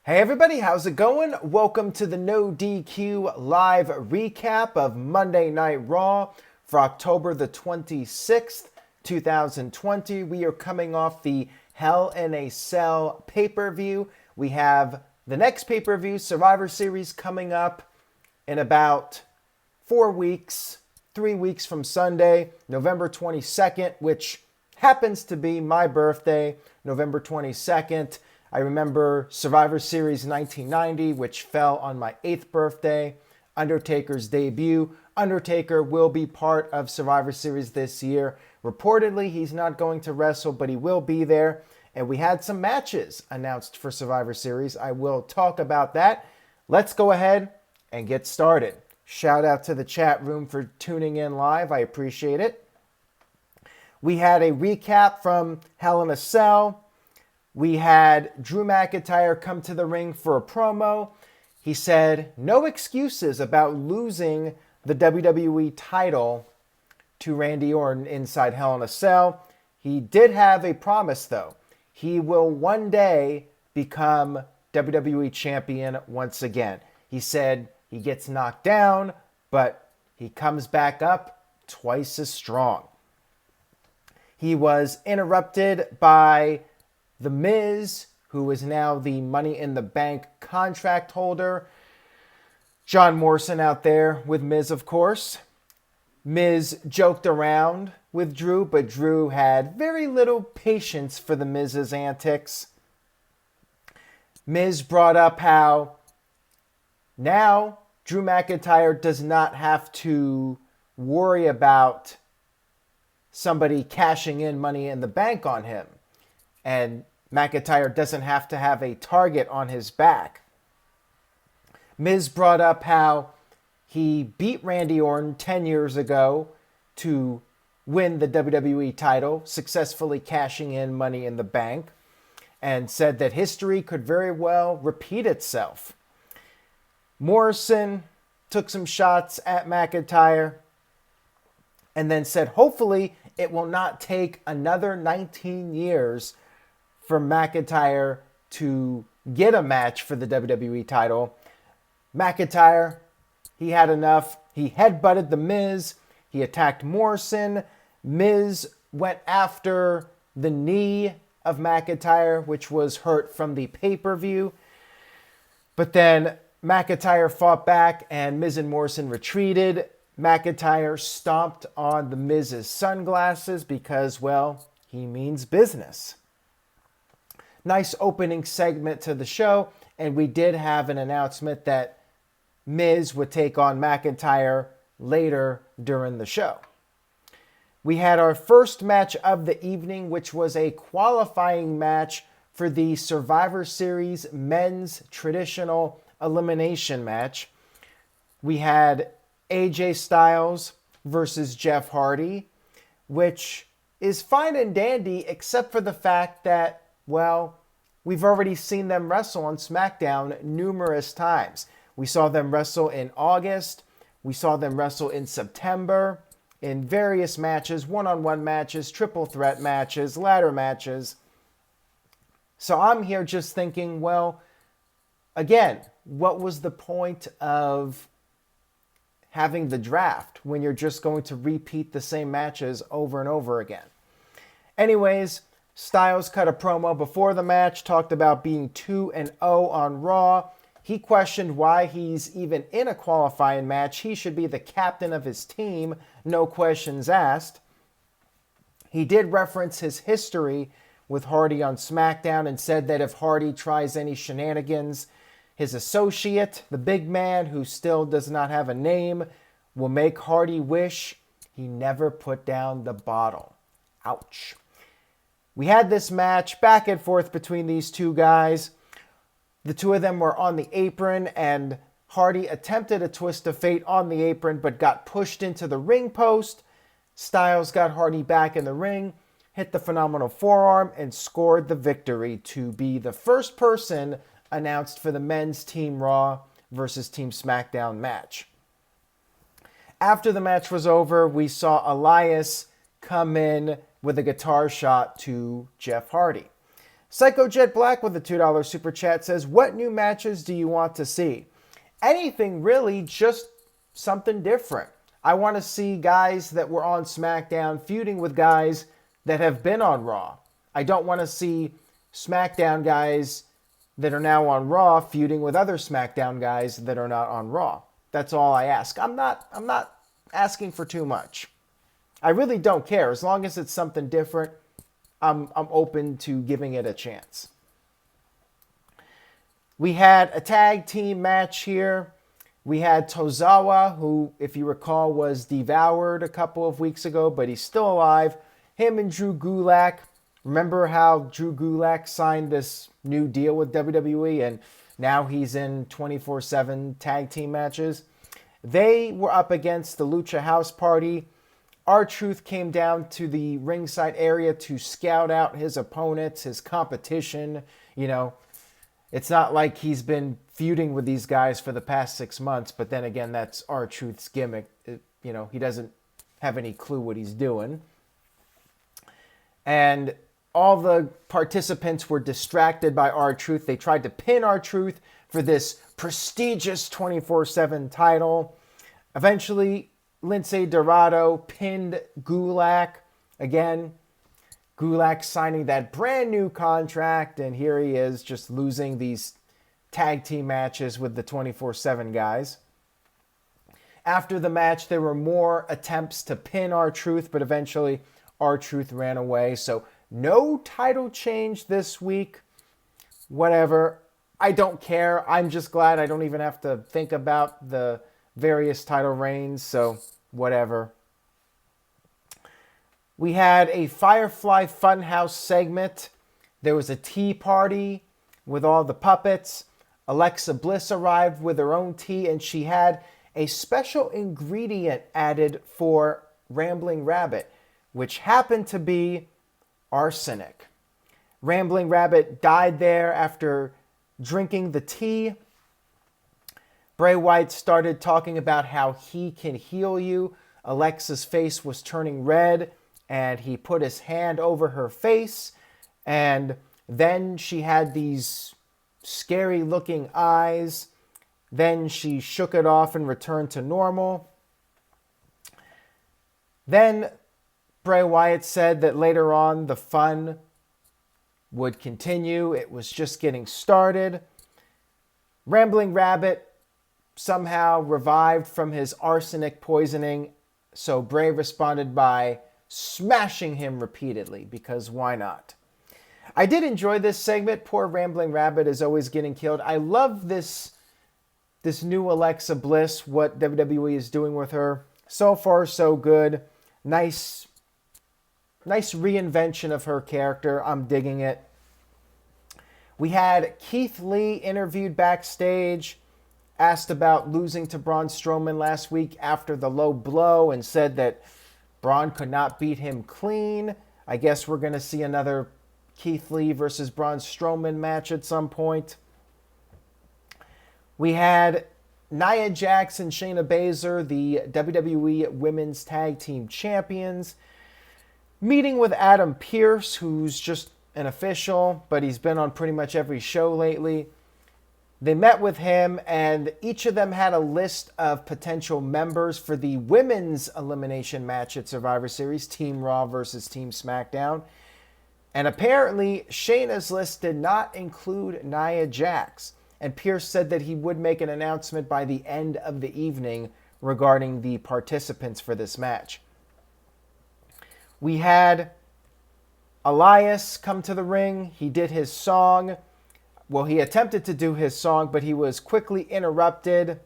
Hey everybody, how's it going? Welcome to the No DQ live recap of Monday Night Raw for October the 26th, 2020. We are coming off the Hell in a Cell pay-per-view. We have the next pay-per-view, Survivor Series, coming up in about 4 weeks, 3 weeks from Sunday, November 22nd, which happens to be my birthday, November 22nd. I remember Survivor Series 1990, which fell on my 8th birthday. Undertaker's debut. Undertaker will be part of Survivor Series this year. Reportedly, he's not going to wrestle, but he will be there. And we had some matches announced for Survivor Series. I will talk about that. Let's go ahead and get started. Shout out to the chat room for tuning in live. I appreciate it. We had a recap from Hell in a Cell. We had Drew McIntyre come to the ring for a promo. He said no excuses about losing the WWE title to Randy Orton inside Hell in a Cell. He did have a promise, though. He will one day become WWE champion once again. He said he gets knocked down, but he comes back up twice as strong. He was interrupted by The Miz, who is now the Money in the Bank contract holder. John Morrison out there with Miz, of course. Miz joked around with Drew, but Drew had very little patience for the Miz's antics. Miz brought up how now Drew McIntyre does not have to worry about somebody cashing in Money in the Bank on him. And McIntyre doesn't have to have a target on his back. Miz brought up how he beat Randy Orton 10 years ago to win the WWE title, successfully cashing in Money in the Bank, and said that history could very well repeat itself. Morrison took some shots at McIntyre and then said hopefully it will not take another 19 years for McIntyre to get a match for the WWE title. McIntyre, he had enough. He headbutted The Miz. He attacked Morrison. Miz went after the knee of McIntyre, which was hurt from the pay-per-view. But then McIntyre fought back and Miz and Morrison retreated. McIntyre stomped on The Miz's sunglasses because, well, he means business. Nice opening segment to the show, and we did have an announcement that Miz would take on McIntyre later during the show. We had our first match of the evening, which was a qualifying match for the Survivor Series men's traditional elimination match. We had AJ Styles versus Jeff Hardy, which is fine and dandy, except for the fact that, well, we've already seen them wrestle on Smackdown numerous times. We saw them wrestle in August. We saw them wrestle in September in various matches, one-on-one matches, triple threat matches, ladder matches. So I'm here just thinking, well, again, what was the point of having the draft when you're just going to repeat the same matches over and over again? Anyways, Styles cut a promo before the match, talked about being 2-0 on Raw. He questioned why he's even in a qualifying match. He should be the captain of his team, no questions asked. He did reference his history with Hardy on Smackdown and said that if Hardy tries any shenanigans, his associate, the big man who still does not have a name, will make Hardy wish he never put down the bottle. Ouch. We had this match back and forth between these two guys. The two of them were on the apron, and Hardy attempted a twist of fate on the apron, but got pushed into the ring post. Styles got Hardy back in the ring, hit the phenomenal forearm, and scored the victory to be the first person announced for the men's Team Raw versus Team Smackdown match. After the match was over, we saw Elias come in with a guitar shot to Jeff Hardy. Psycho Jet Black with a $2 super chat says, what new matches do you want to see? Anything really, just something different. I want to see guys that were on SmackDown feuding with guys that have been on Raw. I don't want to see SmackDown guys that are now on Raw feuding with other SmackDown guys that are not on Raw. That's all I ask. I'm not asking for too much. I really don't care. As long as it's something different, I'm open to giving it a chance. We had a tag team match here. We had Tozawa, who, if you recall, was devoured a couple of weeks ago, but he's still alive. Him and Drew Gulak. Remember how Drew Gulak signed this new deal with WWE and now he's in 24/7 tag team matches? They were up against the Lucha House Party. R-Truth came down to the ringside area to scout out his opponents, his competition. You know, it's not like he's been feuding with these guys for the past 6 months, but then again, that's R-Truth's gimmick. He doesn't have any clue what he's doing. And all the participants were distracted by R-Truth. They tried to pin R-Truth for this prestigious 24/7 title. Eventually, Lince Dorado pinned Gulak. Again, Gulak signing that brand new contract, and here he is just losing these tag team matches with the 24/7 guys. After the match, there were more attempts to pin R-Truth, but eventually R-Truth ran away. So no title change this week. Whatever. I don't care. I'm just glad I don't even have to think about the various title reigns. So whatever. We had a Firefly Funhouse segment. There was a tea party with all the puppets. Alexa Bliss arrived with her own tea, and she had a special ingredient added for Rambling Rabbit, which happened to be arsenic. Rambling Rabbit died there after drinking the tea. Bray Wyatt started talking about how he can heal you. Alexa's face was turning red, and he put his hand over her face, and then she had these scary looking eyes. Then she shook it off and returned to normal. Then Bray Wyatt said that later on the fun would continue. It was just getting started. Rambling Rabbit somehow revived from his arsenic poisoning, so Bray responded by smashing him repeatedly, because why not? I did enjoy this segment. Poor Rambling Rabbit is always getting killed. I love this new Alexa Bliss, what WWE is doing with her. So far, so good. Nice reinvention of her character. I'm digging it. We had Keith Lee interviewed backstage, asked about losing to Braun Strowman last week after the low blow, and said that Braun could not beat him clean. I guess we're going to see another Keith Lee versus Braun Strowman match at some point. We had Nia Jax and Shayna Baszler, the WWE Women's Tag Team Champions, meeting with Adam Pearce, who's just an official, but he's been on pretty much every show lately. They met with him, and each of them had a list of potential members for the women's elimination match at Survivor Series, Team Raw versus Team Smackdown. And apparently, Shayna's list did not include Nia Jax. And Pierce said that he would make an announcement by the end of the evening regarding the participants for this match. We had Elias come to the ring. He did his song. Well, he attempted to do his song, but he was quickly interrupted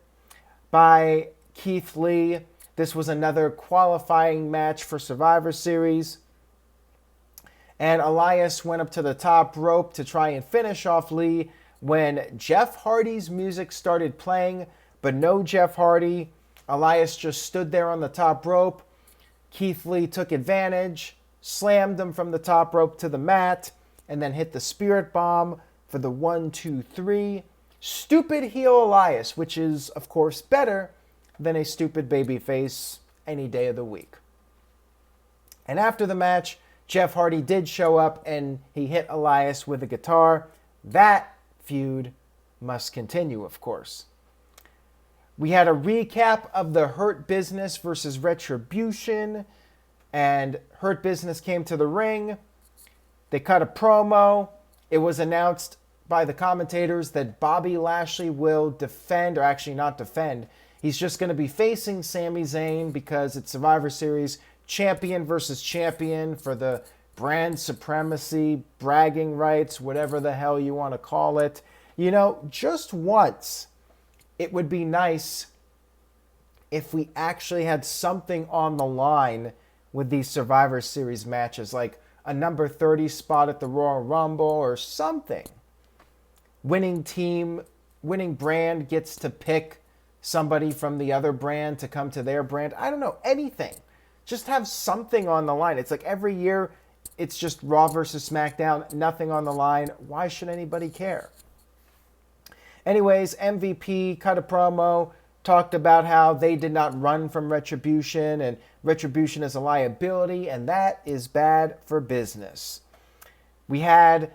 by Keith Lee. This was another qualifying match for Survivor Series. And Elias went up to the top rope to try and finish off Lee when Jeff Hardy's music started playing, but no Jeff Hardy. Elias just stood there on the top rope. Keith Lee took advantage, slammed him from the top rope to the mat, and then hit the Spirit Bomb for the 1, 2, 3. Stupid heel Elias, which is, of course, better than a stupid babyface any day of the week. And after the match, Jeff Hardy did show up and he hit Elias with a guitar. That feud must continue, of course. We had a recap of the Hurt Business versus Retribution, and Hurt Business came to the ring. They cut a promo. It was announced by the commentators that Bobby Lashley will defend, or actually not defend. He's just going to be facing Sami Zayn because it's Survivor Series champion versus champion for the brand supremacy, bragging rights, whatever the hell you want to call it. You know, just once, it would be nice if we actually had something on the line with these Survivor Series matches, like a number 30 spot at the Royal Rumble or something. Winning team, winning brand gets to pick somebody from the other brand to come to their brand. I don't know, anything. Just have something on the line. It's like every year it's just Raw versus SmackDown, nothing on the line. Why should anybody care? Anyways, MVP cut a promo, talked about how they did not run from Retribution and Retribution is a liability, and that is bad for business. We had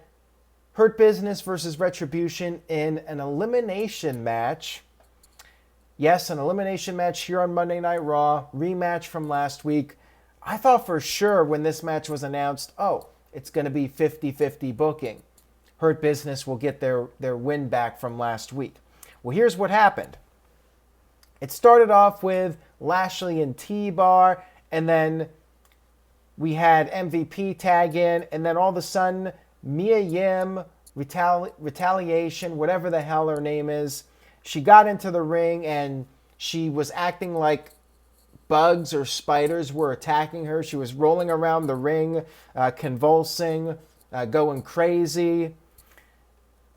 Hurt Business versus Retribution in an elimination match. Yes, an elimination match here on Monday Night Raw, rematch from last week. I thought for sure when this match was announced, oh, it's going to be 50-50 booking. Hurt Business will get their win back from last week. Well, here's what happened. It started off with Lashley and T-Bar, and then we had MVP tag in, and then all of a sudden, Mia Yim, Retaliation, whatever the hell her name is, she got into the ring and she was acting like bugs or spiders were attacking her. She was rolling around the ring, convulsing, going crazy.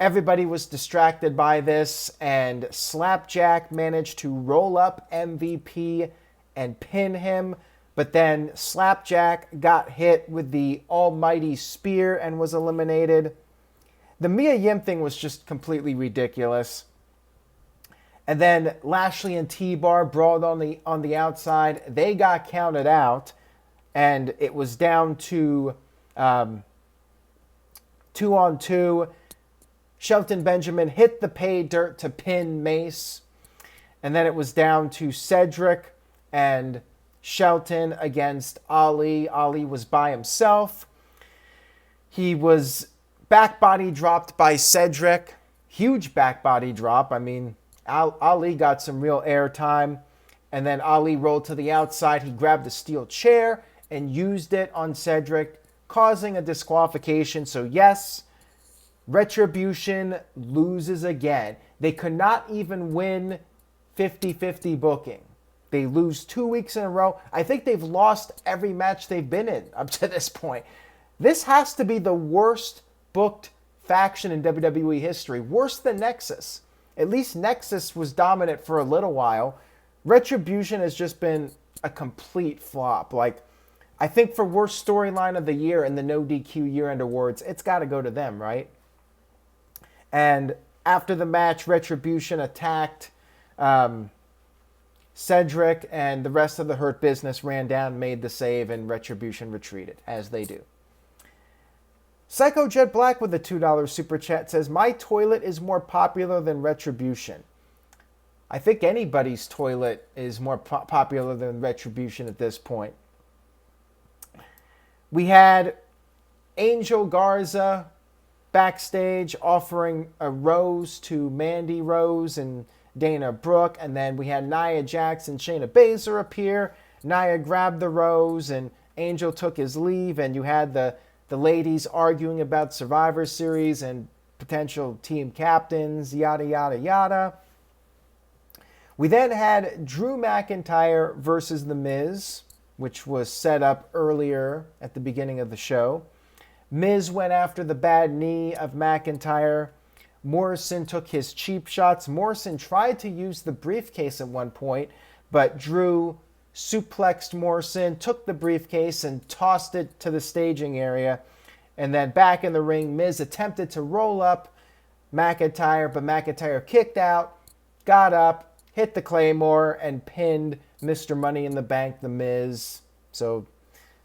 Everybody was distracted by this, and Slapjack managed to roll up MVP and pin him, but then Slapjack got hit with the almighty spear and was eliminated. The Mia Yim thing was just completely ridiculous. And then Lashley and T-Bar brawled on the outside. They got counted out, and it was down to 2-on-2. Shelton Benjamin hit the pay dirt to pin Mace. And then it was down to Cedric and Shelton against Ali. Ali was by himself. He was back body dropped by Cedric. Huge back body drop. I mean, Ali got some real airtime. And then Ali rolled to the outside. He grabbed a steel chair and used it on Cedric, causing a disqualification. So yes, Retribution loses again. They could not even win 50-50 booking. They lose 2 weeks in a row. I think they've lost every match they've been in up to this point. This has to be the worst booked faction in WWE history. Worse than Nexus. At least Nexus was dominant for a little while. Retribution has just been a complete flop. Like, I think for worst storyline of the year in the No DQ Year-End Awards, it's got to go to them, right? And after the match, Retribution attacked Cedric, and the rest of the Hurt Business ran down, made the save, and Retribution retreated, as they do. Psycho Jet Black with a $2 super chat says, my toilet is more popular than Retribution. I think anybody's toilet is more popular than Retribution at this point. We had Angel Garza backstage offering a rose to Mandy Rose and Dana Brooke, and then we had Nia Jax and Shayna Baszler appear. Nia grabbed the rose and Angel took his leave, and you had the ladies arguing about Survivor Series and potential team captains, yada, yada, yada. We then had Drew McIntyre versus The Miz, which was set up earlier at the beginning of the show. Miz went after the bad knee of McIntyre. Morrison took his cheap shots. Morrison tried to use the briefcase at one point, but Drew suplexed Morrison, took the briefcase, and tossed it to the staging area. And then back in the ring, Miz attempted to roll up McIntyre, but McIntyre kicked out, got up, hit the Claymore, and pinned Mr. Money in the Bank, The Miz. So,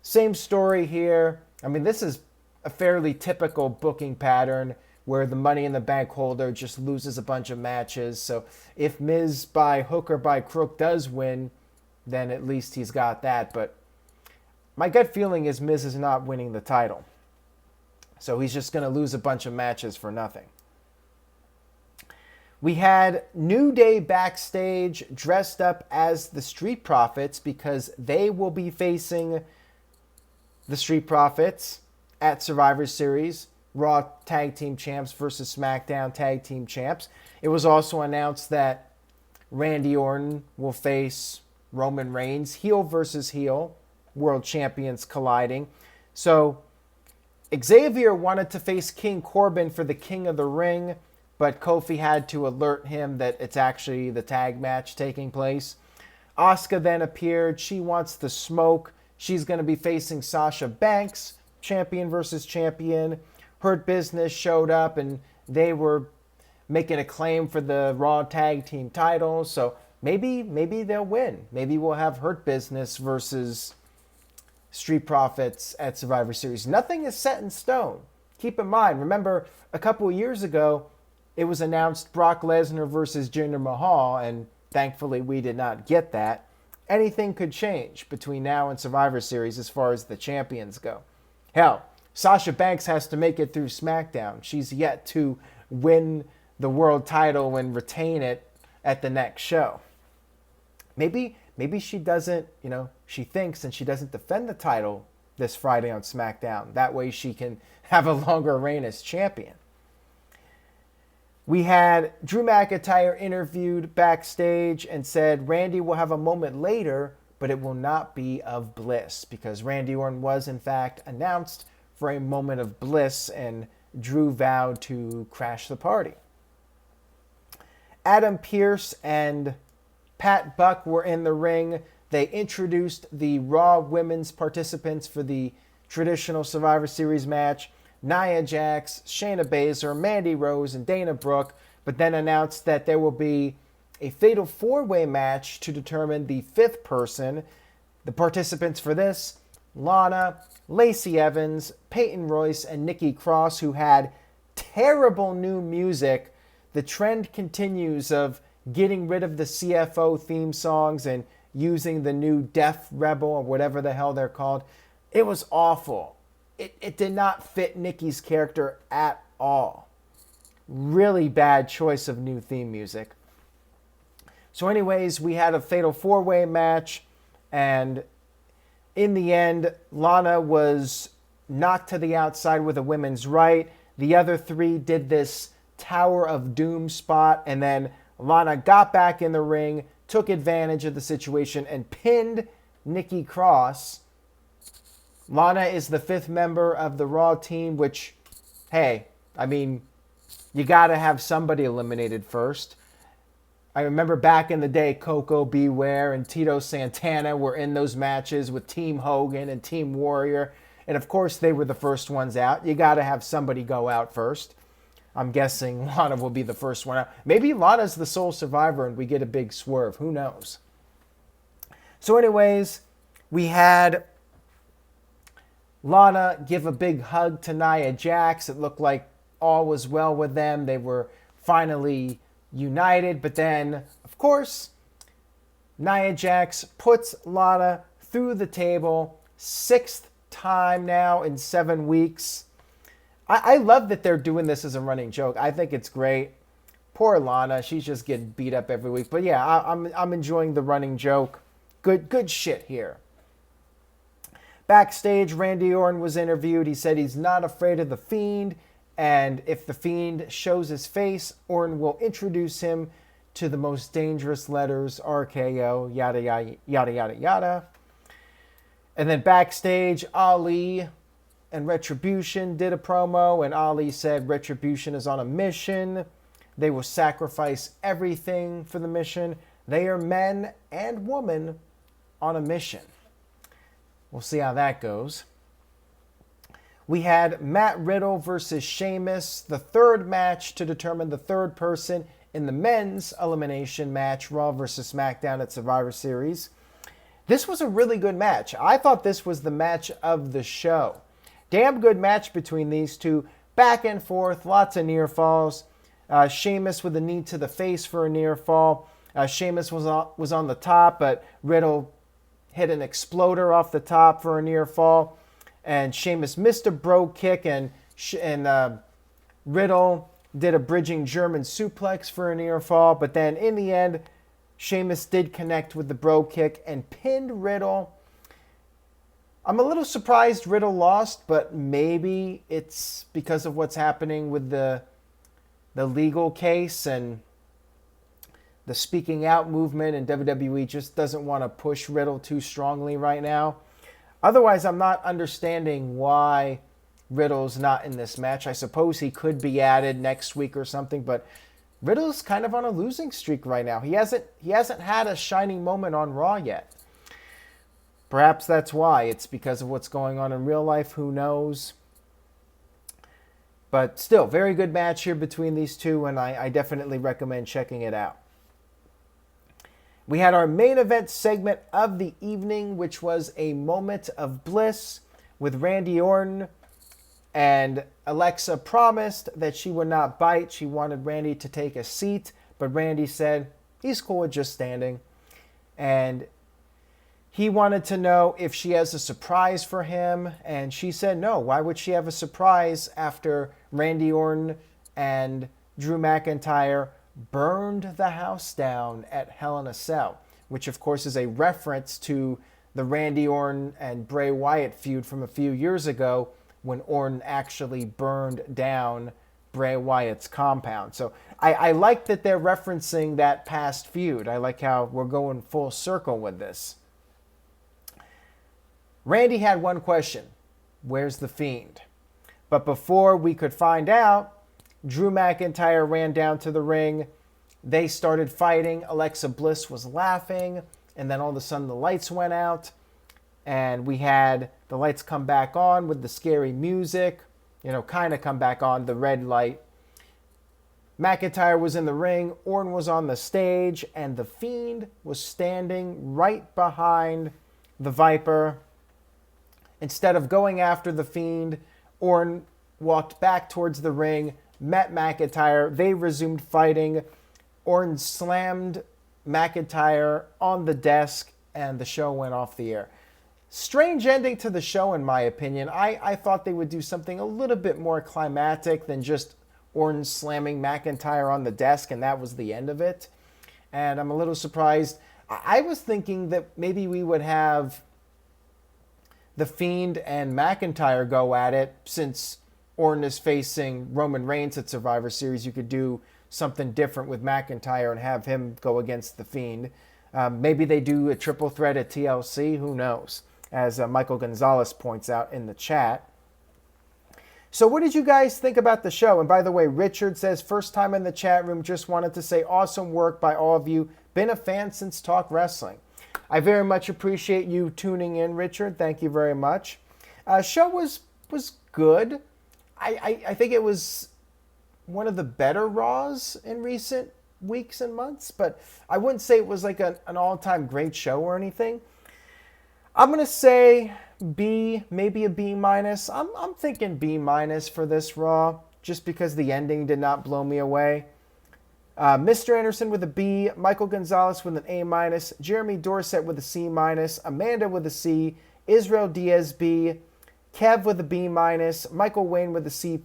same story here. I mean, this is a fairly typical booking pattern where the Money in the Bank holder just loses a bunch of matches. So if Miz by hook or by crook does win, then at least he's got that. But my gut feeling is Miz is not winning the title. So he's just going to lose a bunch of matches for nothing. We had New Day backstage dressed up as the Street Profits because they will be facing the Street Profits at Survivor Series, Raw Tag Team Champs versus SmackDown Tag Team Champs. It was also announced that Randy Orton will face Roman Reigns, heel versus heel, world champions colliding. So Xavier wanted to face King Corbin for the King of the Ring, but Kofi had to alert him that it's actually the tag match taking place. Asuka then appeared. She wants the smoke. She's going to be facing Sasha Banks, champion versus champion. Hurt Business showed up, and they were making a claim for the Raw Tag Team titles. So maybe they'll win. Maybe we'll have Hurt Business versus Street Profits at Survivor Series. Nothing is set in stone. Keep in mind, remember, a couple of years ago, it was announced Brock Lesnar versus Jinder Mahal, and thankfully we did not get that. Anything could change between now and Survivor Series as far as the champions go. Hell, Sasha Banks has to make it through SmackDown. She's yet to win the world title and retain it at the next show. Maybe she doesn't, she thinks and she doesn't defend the title this Friday on SmackDown. That way she can have a longer reign as champion. We had Drew McIntyre interviewed backstage and said Randy will have a moment later, but it will not be of bliss because Randy Orton was in fact announced for a moment of bliss and Drew vowed to crash the party. Adam Pearce and Pat Buck were in the ring. They introduced the Raw women's participants for the traditional Survivor Series match. Nia Jax, Shayna Baszler, Mandy Rose, and Dana Brooke, but then announced that there will be a fatal four-way match to determine the fifth person. The participants for this, Lana, Lacey Evans, Peyton Royce, and Nikki Cross, who had terrible new music. The trend continues of getting rid of the CFO theme songs and using the new Def Rebel or whatever the hell they're called. It was awful. It did not fit Nikki's character at all. Really bad choice of new theme music. So anyways, we had a fatal four-way match, and in the end, Lana was knocked to the outside with a women's right. The other three did this Tower of Doom spot, and then Lana got back in the ring, took advantage of the situation, and pinned Nikki Cross. Lana is the fifth member of the Raw team, which, hey, I mean, you got to have somebody eliminated first. I remember back in the day, Coco Beware and Tito Santana were in those matches with Team Hogan and Team Warrior. And of course, they were the first ones out. You got to have somebody go out first. I'm guessing Lana will be the first one out. Maybe Lana's the sole survivor and we get a big swerve. Who knows? So anyways, we had Lana give a big hug to Nia Jax. It looked like all was well with them. They were finally united. But then, of course, Nia Jax puts Lana through the table. Sixth time now in 7 weeks. I love that they're doing this as a running joke. I think it's great. Poor Lana. She's just getting beat up every week. But yeah, I'm enjoying the running joke. Good shit here. Backstage, Randy Orton was interviewed. He said he's not afraid of the Fiend, and if the Fiend shows his face, Orton will introduce him to the most dangerous letters, RKO, yada, yada, yada, yada, yada. And then backstage, Ali and Retribution did a promo, and Ali said Retribution is on a mission. They will sacrifice everything for the mission. They are men and women on a mission. We'll see how that goes. We had Matt Riddle versus Sheamus, the third match to determine the third person in the men's elimination match, Raw versus SmackDown at Survivor Series. This was a really good match. I thought this was the match of the show. damn good match between these two. Back and forth, lots of near falls. Sheamus with a knee to the face for a near fall. Sheamus was on the top, but Riddle hit an exploder off the top for a near fall. And Sheamus missed a bro kick, and Riddle did a bridging German suplex for a near fall. But then in the end, Sheamus did connect with the bro kick and pinned Riddle. I'm a little surprised Riddle lost, but maybe it's because of what's happening with the legal case and the speaking out movement, and WWE just doesn't want to push Riddle too strongly right now. Otherwise, I'm not understanding why Riddle's not in this match. I suppose he could be added next week or something, but Riddle's kind of on a losing streak right now. He hasn't had a shining moment on Raw yet. Perhaps that's why. It's because of what's going on in real life. Who knows? But still, very good match here between these two, and I definitely recommend checking it out. We had our main event segment of the evening, which was a moment of bliss with Randy Orton. And Alexa promised that she would not bite. She wanted Randy to take a seat, but Randy said he's cool with just standing. And he wanted to know if she has a surprise for him, and she said no. Why would she have a surprise after Randy Orton and Drew McIntyre burned the house down at Hell in a Cell, which of course is a reference to the Randy Orton and Bray Wyatt feud from a few years ago when Orton actually burned down Bray Wyatt's compound. So I like that they're referencing that past feud. I like how we're going full circle with this. Randy had one question: where's the Fiend? But before we could find out, Drew McIntyre ran down to the ring. They started fighting. Alexa Bliss was laughing. And then all of a sudden the lights went out. And we had the lights come back on with the scary music. Kind of come back on, the red light. McIntyre was in the ring. Orton was on the stage. And the Fiend was standing right behind the Viper. Instead of going after the Fiend, Orton walked back towards the ring, met McIntyre. They resumed fighting. Orton slammed McIntyre on the desk, and the show went off the air. Strange ending to the show, in my opinion. I thought they would do something a little bit more climactic than just Orton slamming McIntyre on the desk, and that was the end of it. And I'm a little surprised. I was thinking that maybe we would have the Fiend and McIntyre go at it. Since Orton is facing Roman Reigns at Survivor Series, you could do something different with McIntyre and have him go against the Fiend. Maybe they do a triple threat at TLC. Who knows? As Michael Gonzalez points out in the chat. So what did you guys think about the show? And by the way, Richard says, first time in the chat room, just wanted to say awesome work by all of you. Been a fan since Talk Wrestling. I very much appreciate you tuning in, Richard. Thank you very much. Show was good. I think it was one of the better Raws in recent weeks and months, but I wouldn't say it was like an all-time great show or anything. I'm going to say B, maybe a B-. I'm thinking B- for this Raw, just because the ending did not blow me away. Mr. Anderson with a B, Michael Gonzalez with an A-, Jeremy Dorset with a C-, Amanda with a C, Israel Diaz B, Kev with a B-, Michael Wayne with a C+,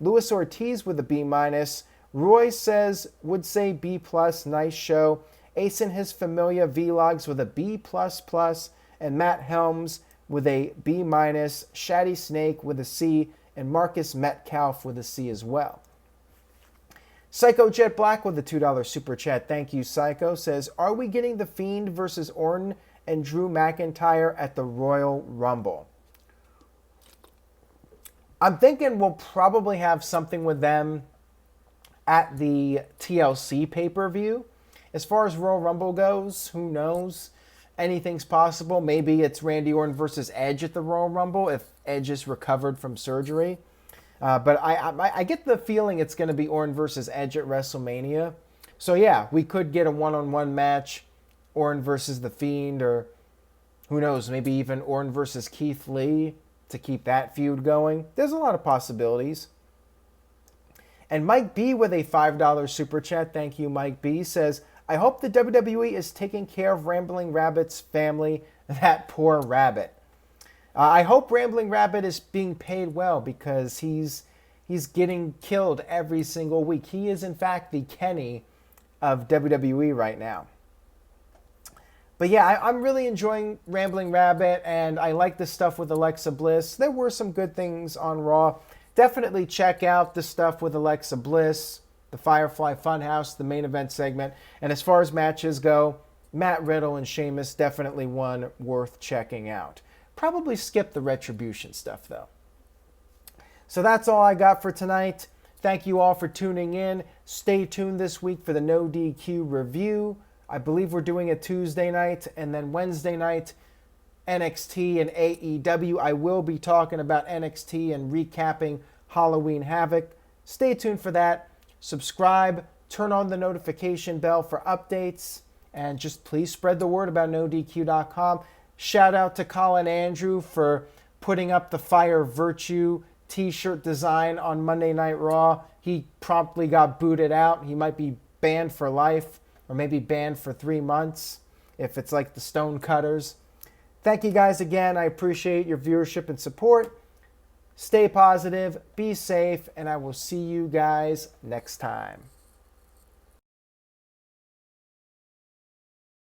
Luis Ortiz with a B-. Roy would say B+, nice show. Ace and his Familia Vlogs with a B++, and Matt Helms with a B-, Shaddy Snake with a C, and Marcus Metcalf with a C as well. Psycho Jet Black with a $2 super chat. Thank you, Psycho. Says, are we getting the Fiend versus Orton and Drew McIntyre at the Royal Rumble? I'm thinking we'll probably have something with them at the TLC pay-per-view. As far as Royal Rumble goes, who knows? Anything's possible. Maybe it's Randy Orton versus Edge at the Royal Rumble if Edge is recovered from surgery. But I get the feeling it's going to be Orton versus Edge at WrestleMania. So yeah, we could get a one-on-one match, Orton versus The Fiend, or who knows, maybe even Orton versus Keith Lee to keep that feud going. There's a lot of possibilities. And Mike B with a $5 super chat, thank you Mike B, says, I hope the WWE is taking care of Rambling Rabbit's family, that poor rabbit. I hope Rambling Rabbit is being paid well because he's getting killed every single week. He is in fact the Kenny of WWE right now. But yeah, I'm really enjoying Rambling Rabbit, and I like the stuff with Alexa Bliss. There were some good things on Raw. Definitely check out the stuff with Alexa Bliss, the Firefly Funhouse, the main event segment. And as far as matches go, Matt Riddle and Sheamus, definitely one worth checking out. Probably skip the Retribution stuff, though. So that's all I got for tonight. Thank you all for tuning in. Stay tuned this week for the No DQ review. I believe we're doing it Tuesday night, and then Wednesday night, NXT and AEW. I will be talking about NXT and recapping Halloween Havoc. Stay tuned for that. Subscribe, turn on the notification bell for updates, and just please spread the word about NoDQ.com. Shout out to Colin Andrew for putting up the Fire Virtue t-shirt design on Monday Night Raw. He promptly got booted out. He might be banned for life, or maybe banned for 3 months if it's like the Stonecutters. Thank you guys again. I appreciate your viewership and support. Stay positive, be safe, and I will see you guys next time.